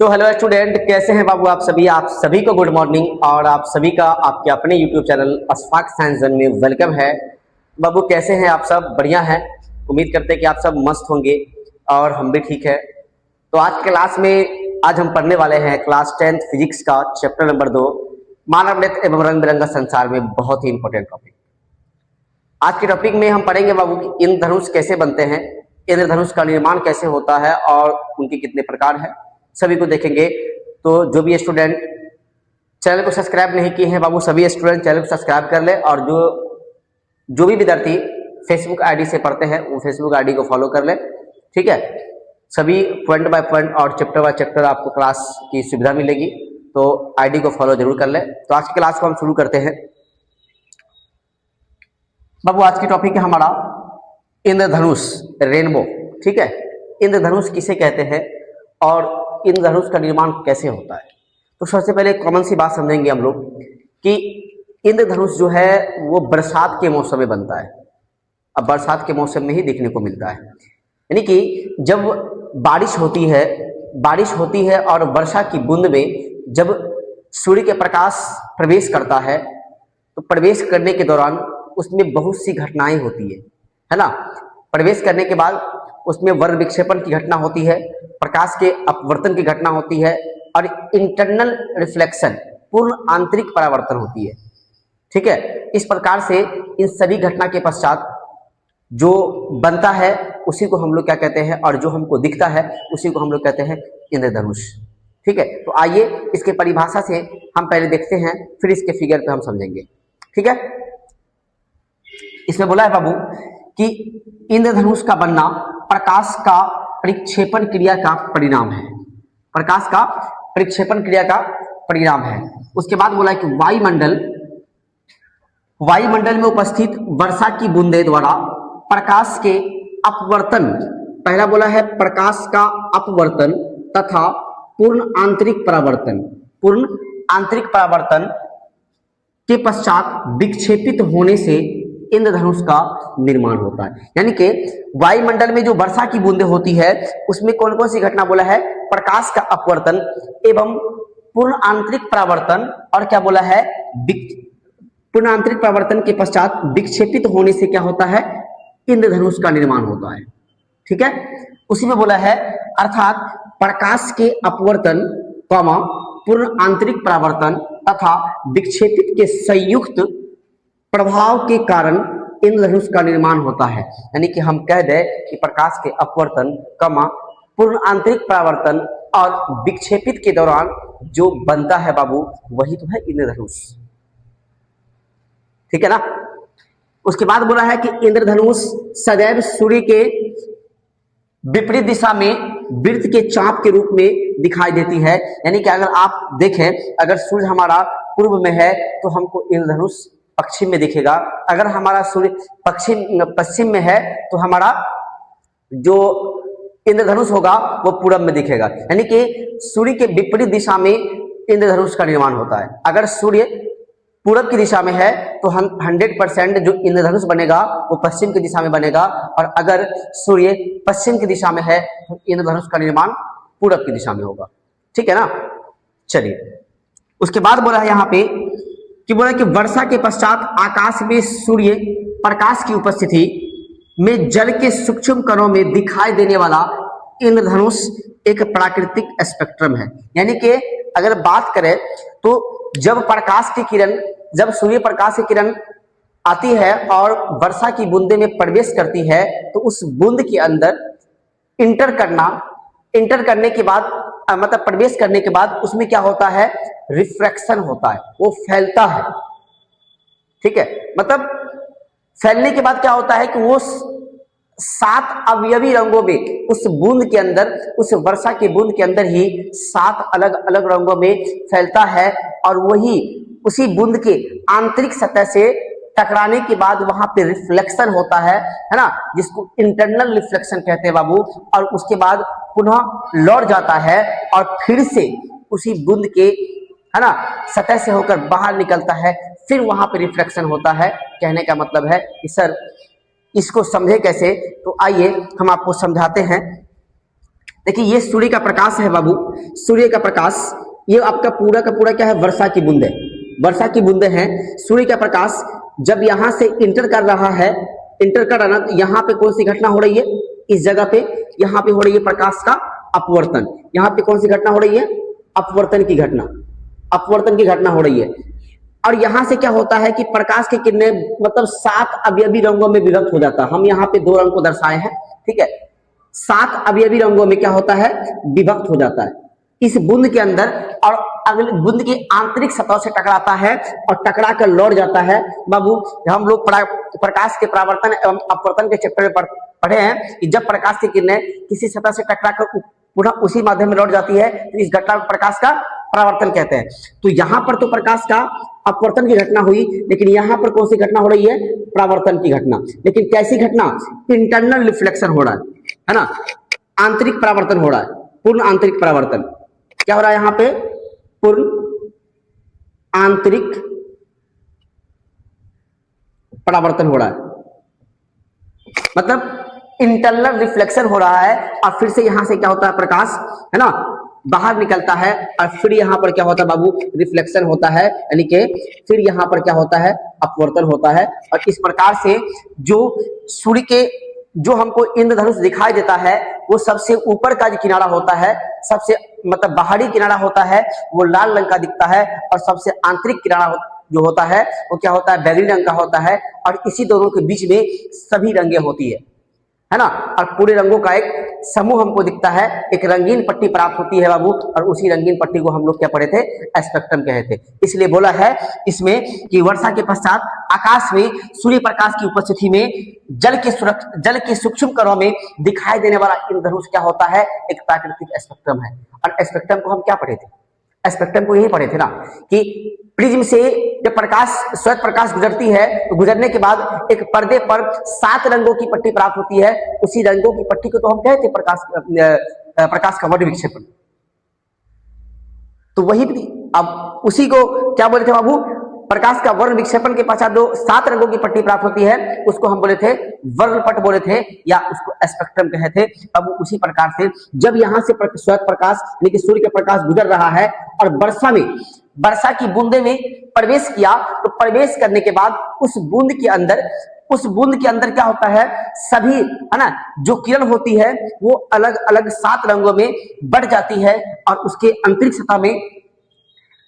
तो hello student, कैसे हैं बाबू आप सभी को गुड मॉर्निंग। और आप सभी का आपके अपने YouTube channel Ashfaq science zone में वेलकम है। बाबू कैसे हैं आप सब? बढ़िया हैं। उम्मीद करते हैं कि आप सब मस्त होंगे और हम भी ठीक है। तो आज क्लास में आज हम पढ़ने वाले हैं क्लास 10th फिजिक्स का चैप्टर नंबर 2 मानव नेत्र एवं रंग बिरंगा संसार में बहुत ही इंपॉर्टेंट टॉपिक। आज के टॉपिक में हम पढ़ेंगे बाबू कि इंद्रधनुष कैसे बनते हैं, इंद्रधनुष का निर्माण कैसे होता है और उनके कितने प्रकार हैं, सभी को देखेंगे। तो जो भी स्टूडेंट चैनल को सब्सक्राइब नहीं किए हैं बाबू, सभी स्टूडेंट चैनल को सब्सक्राइब कर ले। और जो भी विद्यार्थी फेसबुक आईडी से पढ़ते हैं वो फेसबुक आईडी को फॉलो कर ले, ठीक है। सभी पॉइंट बाय पॉइंट और चैप्टर बाय चैप्टर आपको क्लास की सुविधा मिलेगी, तो आईडी को फॉलो जरूर कर ले। तो आज की क्लास को हम शुरू करते हैं बाबू। आज की टॉपिक है हमारा इंद्रधनुष, रेनबो, ठीक है। इंद्रधनुष किसे कहते हैं और इंद्रधनुष का निर्माण कैसे होता है। तो सबसे पहले कॉमन सी बात समझेंगे हम लोग कि इंद्रधनुष जो है वो बरसात के मौसम में बनता है। अब बरसात के मौसम में ही देखने को मिलता है, यानी कि जब बारिश होती है और वर्षा की बूंद में जब सूर्य के प्रकाश प्रवेश करता है तो प्रवेश करने के दौरान उसमें बहुत सी घटनाएं होती है ना। प्रवेश करने के बाद उसमें वर्ग विक्षेपण की घटना होती है, प्रकाश के अपवर्तन की घटना होती है और इंटरनल रिफ्लेक्शन, पूर्ण आंतरिक परावर्तन होती है, ठीक है। इस प्रकार से इन सभी घटना के पश्चात जो बनता है उसी को हम लोग क्या कहते हैं, और जो हमको दिखता है उसी को हम लोग कहते हैं इंद्रधनुष, ठीक है। तो आइए इसके परिभाषा से हम पहले देखते हैं, फिर इसके फिगर पे हम समझेंगे, ठीक है। इसमें बोला है बाबू कि इंद्रधनुष का बनना प्रकाश का परिक्षेपण क्रिया का परिणाम है। प्रकाश का परिक्षेपण क्रिया का परिणाम है। उसके बाद बोला है कि वायुमंडल में उपस्थित वर्षा की बूंदे द्वारा प्रकाश के अपवर्तन, पहला बोला है प्रकाश का अपवर्तन तथा पूर्ण आंतरिक परावर्तन के पश्चात विक्षेपित होने से इंद्रधनुष का निर्माण होता है। यानी कि वायुमंडल में जो वर्षा की बूंदें होती है उसमें कौन कौन सी घटना बोला है, प्रकाश का अपवर्तन एवं पूर्ण आंतरिक परावर्तन, और क्या बोला है, पूर्ण आंतरिक परावर्तन के पश्चात विक्षेपित होने से क्या होता है, इंद्रधनुष का निर्माण होता है, ठीक है। उसी में बोला है अर्थात प्रकाश के अपवर्तन, पूर्ण आंतरिक परावर्तन तथा विक्षेपित के संयुक्त प्रभाव के कारण इंद्रधनुष का निर्माण होता है। यानी कि हम कह दें कि प्रकाश के अपवर्तन, पूर्ण आंतरिक परावर्तन और विक्षेपित के दौरान जो बनता है बाबू वही तो है इंद्रधनुष, ठीक है ना। उसके बाद बोला है कि इंद्रधनुष सदैव सूर्य के विपरीत दिशा में वृत्त के चाप के रूप में दिखाई देती है। यानी कि अगर आप देखें, अगर सूर्य हमारा पूर्व में है तो हमको इंद्रधनुष पश्चिम में दिखेगा, अगर हमारा सूर्य पश्चिम में है तो हमारा जो इंद्रधनुष होगा वो पूरब में दिखेगा। यानी कि सूर्य के विपरीत दिशा में इंद्रधनुष का निर्माण होता है। अगर सूर्य पूरब की दिशा में है तो 100% जो इंद्रधनुष बनेगा वो पश्चिम की दिशा में बनेगा, और अगर सूर्य पश्चिम की दिशा में है तो इंद्रधनुष का निर्माण पूरब की दिशा में होगा, ठीक है ना। चलिए उसके बाद बोला है यहाँ पे कि बोला कि वर्षा के पश्चात आकाश में सूर्य प्रकाश की उपस्थिति में जल के सूक्ष्म कणों में दिखाई देने वाला इंद्रधनुष एक प्राकृतिक स्पेक्ट्रम है। यानी कि अगर बात करें तो जब सूर्य प्रकाश की किरण आती है और वर्षा की बूंदे में प्रवेश करती है तो उस बूंद के अंदर इंटर करने के बाद, मतलब प्रवेश करने के बाद उसमें क्या होता है, रिफ्रैक्शन होता है, वो फैलता है, ठीक है। मतलब फैलने के बाद क्या होता है कि वो 7 अवयवी रंगों में उस बूंद के अंदर, उस वर्षा की बूंद के अंदर ही 7 अलग अलग रंगों में फैलता है, और वही उसी बूंद के आंतरिक सतह से टकराने के बाद वहां पे रिफ्लेक्शन होता है ना, जिसको इंटरनल रिफ्लेक्शन कहते हैं बाबू। और उसके बाद पुनः लौट जाता है और फिर से उसी बूंद के, है ना, सतह से होकर बाहर निकलता है, फिर वहां पे रिफ्लेक्शन होता है। कहने का मतलब है कि सर इसको समझे कैसे, तो आइए हम आपको समझाते हैं देखिए ये सूर्य का प्रकाश है बाबू, सूर्य का प्रकाश, ये आपका पूरा का पूरा क्या है, वर्षा की बूंदे, वर्षा की बूंदे हैं। सूर्य का प्रकाश जब यहां से इंटर कर रहा है, इंटर कर रहा, तो यहाँ पे कौन सी घटना हो रही है, इस जगह पे यहाँ पे हो रही है प्रकाश का अपवर्तन। यहाँ पे कौन सी घटना हो रही है, अपवर्तन की घटना, अपवर्तन की घटना हो रही है। और यहां से क्या होता है कि प्रकाश की किरणें मतलब 7 अवयवी रंगों में विभक्त हो जाता है। हम यहाँ पे 2 रंग को दर्शाए हैं, ठीक है। 7 अवयवी रंगों में क्या होता है, विभक्त हो जाता है इस बूंद के अंदर, और अगले बूंद की आंतरिक सतह से टकराता है और टकरा कर लौट जाता है। बाबू हम लोग प्रकाश के परावर्तन एवं अपवर्तन के चैप्टर में पढ़े हैं कि जब प्रकाश की किरणें किसी सतह से टकरा कर पुनः उसी माध्यम में लौट जाती है तो इस घटना को प्रकाश का परावर्तन कहते हैं। तो यहाँ पर तो प्रकाश का अपवर्तन की घटना हुई, लेकिन यहाँ पर कौन सी घटना हो रही है, परावर्तन की घटना। लेकिन कैसी घटना, इंटरनल रिफ्लेक्शन हो रहा है ना, आंतरिक परावर्तन हो रहा है, पूर्ण आंतरिक परावर्तन। क्या हो रहा है यहाँ पे, पूर्ण आंतरिक परावर्तन हो रहा है, मतलब इंटरनल रिफ्लेक्शन हो रहा है। और फिर से यहां से क्या होता है, प्रकाश है ना बाहर निकलता है, और फिर यहां पर क्या होता है बाबू, रिफ्लेक्शन होता है, यानी कि फिर यहां पर क्या होता है, अपवर्तन होता है। और इस प्रकार से जो सूर्य के जो हमको इंद्रधनुष दिखाई देता है, वो सबसे ऊपर का जो किनारा होता है, सबसे मतलब बाहरी किनारा होता है, वो लाल रंग का दिखता है, और सबसे आंतरिक किनारा जो होता है वो क्या होता है, बैगनी रंग का होता है। और इसी दोनों के बीच में सभी रंगें होती है ना, और पूरे रंगों का एक समूह हमको दिखता है, एक रंगीन पट्टी प्राप्त होती है बाबू। और उसी रंगीन पट्टी को हम लोग क्या पढ़े थे, स्पेक्ट्रम कहे थे। इसलिए बोला है इसमें कि वर्षा के पश्चात आकाश में सूर्य प्रकाश की उपस्थिति में जल के सूक्ष्म कणों में दिखाई देने वाला इंद्रधनुष क्या होता है, एक प्राकृतिक स्पेक्ट्रम है। और स्पेक्ट्रम को हम क्या पढ़े थे, स्पेक्ट्रम को यही पढ़े थे ना कि प्रिज्म से जब प्रकाश श्वेत प्रकाश गुजरती है तो गुजरने के बाद एक पर्दे पर 7 रंगों की पट्टी प्राप्त होती है। उसी रंगों की पट्टी को तो हम कहते हैं प्रकाश का वर्ण विक्षेपण। तो वही अब उसी को क्या बोले थे बाबू, प्रकाश का वर्ण विक्षेपण के पश्चात जो 7 रंगों की पट्टी प्राप्त होती है उसको हम बोले थे वर्णपट बोले थे, या उसको स्पेक्ट्रम कहे थे। अब उसी प्रकार से जब यहां से श्वेत प्रकाश यानी कि सूर्य का प्रकाश गुजर रहा है और वर्षा की बूंदे में प्रवेश किया, तो प्रवेश करने के बाद उस बूंद के अंदर क्या होता है, सभी है ना जो किरण होती है वो अलग अलग 7 रंगों में बढ़ जाती है, और उसके आंतरिक सतह में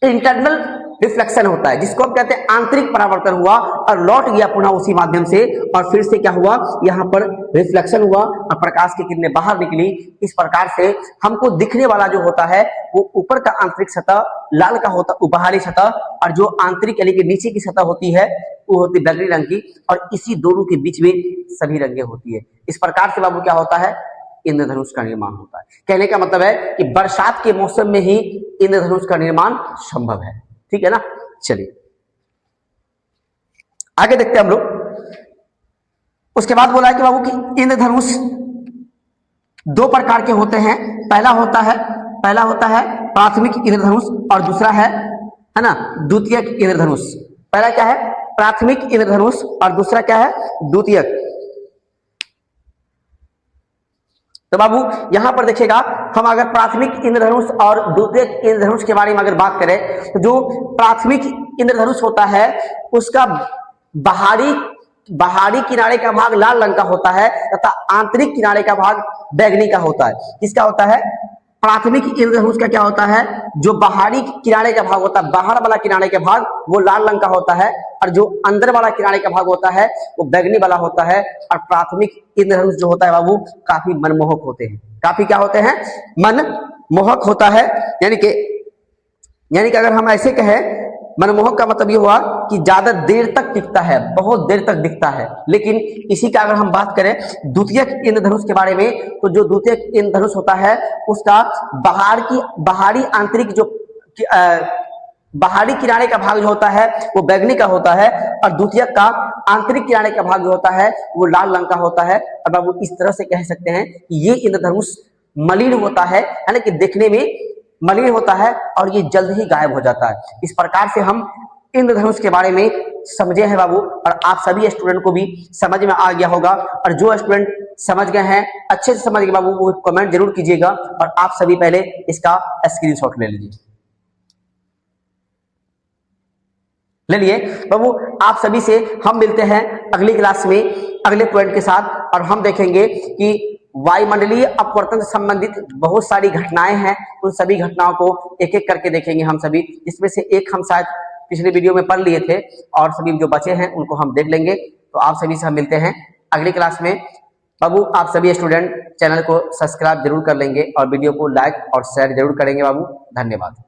इंटरनल रिफ्लेक्शन होता है, जिसको हम कहते हैं आंतरिक परावर्तन हुआ, और लौट गया पुनः उसी माध्यम से। और फिर से क्या हुआ, यहाँ पर रिफ्लेक्शन हुआ और प्रकाश की किरणें बाहर निकली। इस प्रकार से हमको दिखने वाला जो होता है वो ऊपर का आंतरिक सतह लाल का होता, बाहरी सतह, और जो आंतरिक यानी कि नीचे की सतह होती है वो होती है बैगनी रंग की, और इसी दोनों के बीच में सभी रंगें होती है। इस प्रकार से बाबू क्या होता है, इंद्रधनुष का निर्माण होता है। कहने का मतलब है कि बरसात के मौसम में ही इंद्रधनुष का निर्माण संभव है, ठीक है ना। चलिए आगे देखते हैं हम लोग। उसके बाद बोला है कि बाबू कि इंद्रधनुष 2 प्रकार के होते हैं। पहला होता है प्राथमिक इंद्रधनुष, और दूसरा है ना द्वितीयक इंद्रधनुष। पहला क्या है, प्राथमिक इंद्रधनुष, और दूसरा क्या है, द्वितीयक। तो बाबू यहां पर देखिएगा, हम अगर प्राथमिक इंद्रधनुष और द्वितीयक इंद्रधनुष के बारे में अगर बात करें, तो जो प्राथमिक इंद्रधनुष होता है उसका बाहरी किनारे का भाग लाल रंग का होता है तथा आंतरिक किनारे का भाग बैगनी का होता है। किसका होता है, प्राथमिक इंद्रधनुष का क्या होता है, जो बाहरी किनारे का भाग होता है, बाहर वाला किनारे का भाग वो लाल रंग का होता है, और जो अंदर वाला किनारे का भाग होता है वो बैगनी वाला होता है। और प्राथमिक इंद्रधनुष जो होता है बाबू काफी मनमोहक होते हैं, काफी क्या होते हैं, मनमोहक होता है। यानी कि अगर हम ऐसे कहें, मनमोहक का मतलब ये हुआ कि ज्यादा देर तक टिकता है, बहुत देर तक दिखता है। लेकिन इसी का अगर हम बात करें द्वितीयक इंद्रधनुष के बारे में, तो जो द्वितीयक इंद्रधनुष होता है उसका बाहरी किनारे का भाग जो होता है वो बैगनी का होता है, और द्वितीयक का आंतरिक किनारे का भाग जो होता है वो लाल रंग का होता है। अब आप इस तरह से कह सकते हैं कि ये इंद्रधनुष मलिन होता है, यानी कि देखने में मलिन होता है और ये जल्द ही गायब हो जाता है। इस प्रकार से हम इंद्रधनुष के बारे में समझे हैं बाबू, और आप सभी स्टूडेंट को भी समझ में आ गया होगा। और जो स्टूडेंट समझ गए हैं, अच्छे से समझ गए बाबू, वो कमेंट जरूर कीजिएगा। और आप सभी पहले इसका स्क्रीनशॉट ले लीजिए, ले लिए बाबू। आप सभी से हम मिलते हैं अगली क्लास में अगले पॉइंट के साथ, और हम देखेंगे कि वायुमंडलीय अपवर्तन से संबंधित बहुत सारी घटनाएं हैं, उन सभी घटनाओं को एक एक करके देखेंगे हम सभी। इसमें से एक हम शायद पिछले वीडियो में पढ़ लिए थे, और सभी जो बचे हैं उनको हम देख लेंगे। तो आप सभी से हम मिलते हैं अगली क्लास में बाबू। आप सभी स्टूडेंट चैनल को सब्सक्राइब जरूर कर लेंगे और वीडियो को लाइक और शेयर जरूर करेंगे बाबू। धन्यवाद।